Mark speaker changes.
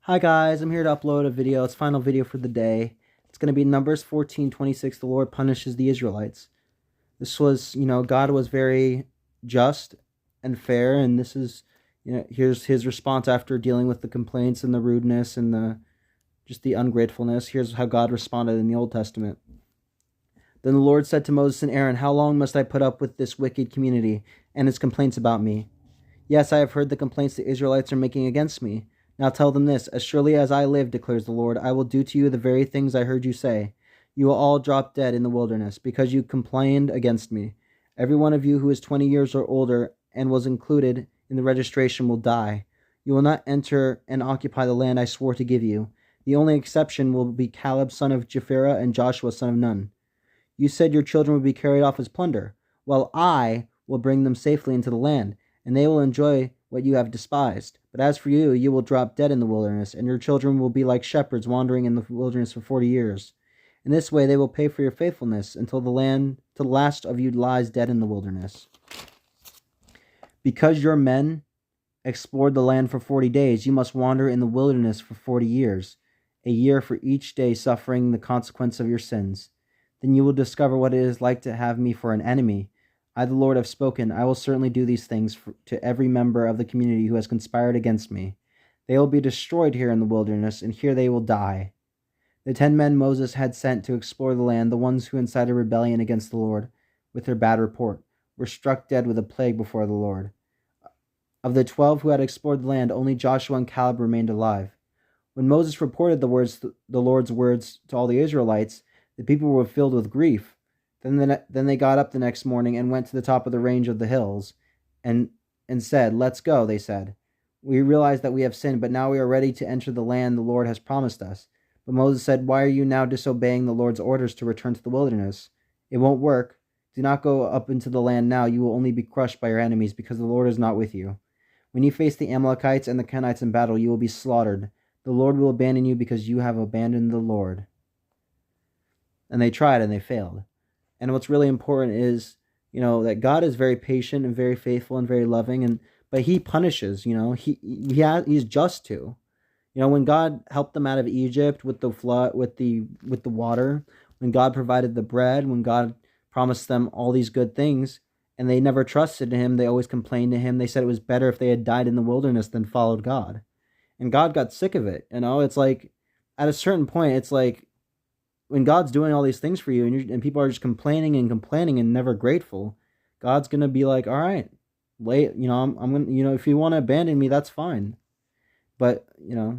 Speaker 1: Hi guys, I'm here to upload a video. It's final video for the day. It's going to be Numbers 14:26. The Lord punishes the Israelites. This was, God was very just and fair, and this is, here's his response after dealing with the complaints and the rudeness and the ungratefulness. Here's how God responded in the Old Testament. Then the Lord said to Moses and Aaron, "How long must I put up with this wicked community and its complaints about me? Yes, I have heard the complaints the Israelites are making against me. Now tell them this: as surely as I live, declares the Lord, I will do to you the very things I heard you say. You will all drop dead in the wilderness, because you complained against me. Every one of you who is 20 years or older and was included in the registration will die. You will not enter and occupy the land I swore to give you. The only exception will be Caleb son of Jephunneh and Joshua son of Nun. You said your children would be carried off as plunder. Well, I will bring them safely into the land, and they will enjoy what you have despised. But as for you, you will drop dead in the wilderness, and your children will be like shepherds wandering in the wilderness for 40 years. In this way they will pay for your faithfulness until the last of you lies dead in the wilderness. Because your men explored the land for 40 days, you must wander in the wilderness for 40 years, a year for each day suffering the consequence of your sins. Then you will discover what it is like to have me for an enemy. I, the Lord, have spoken. I will certainly do these things to every member of the community who has conspired against me. They will be destroyed here in the wilderness, and here they will die." The 10 men Moses had sent to explore the land, the ones who incited rebellion against the Lord with their bad report, were struck dead with a plague before the Lord. Of the 12 who had explored the land, only Joshua and Caleb remained alive. When Moses reported the Lord's words to all the Israelites, the people were filled with grief. Then they got up the next morning and went to the top of the range of the hills and said, "Let's go," they said. "We realize that we have sinned, but now we are ready to enter the land the Lord has promised us." But Moses said, "Why are you now disobeying the Lord's orders to return to the wilderness? It won't work. Do not go up into the land now. You will only be crushed by your enemies, because the Lord is not with you. When you face the Amalekites and the Canaanites in battle, you will be slaughtered. The Lord will abandon you because you have abandoned the Lord." And they tried and they failed. And what's really important is, that God is very patient and very faithful and very loving, but He punishes. He's just to. When God helped them out of Egypt with the flood, with the water, when God provided the bread, when God promised them all these good things, and they never trusted Him, they always complained to Him. They said it was better if they had died in the wilderness than followed God. And God got sick of it. It's like, at a certain point, it's like, when God's doing all these things for you and people are just complaining and never grateful, God's going to be like, "All right, wait, I'm going to, if you want to abandon me, that's fine. But,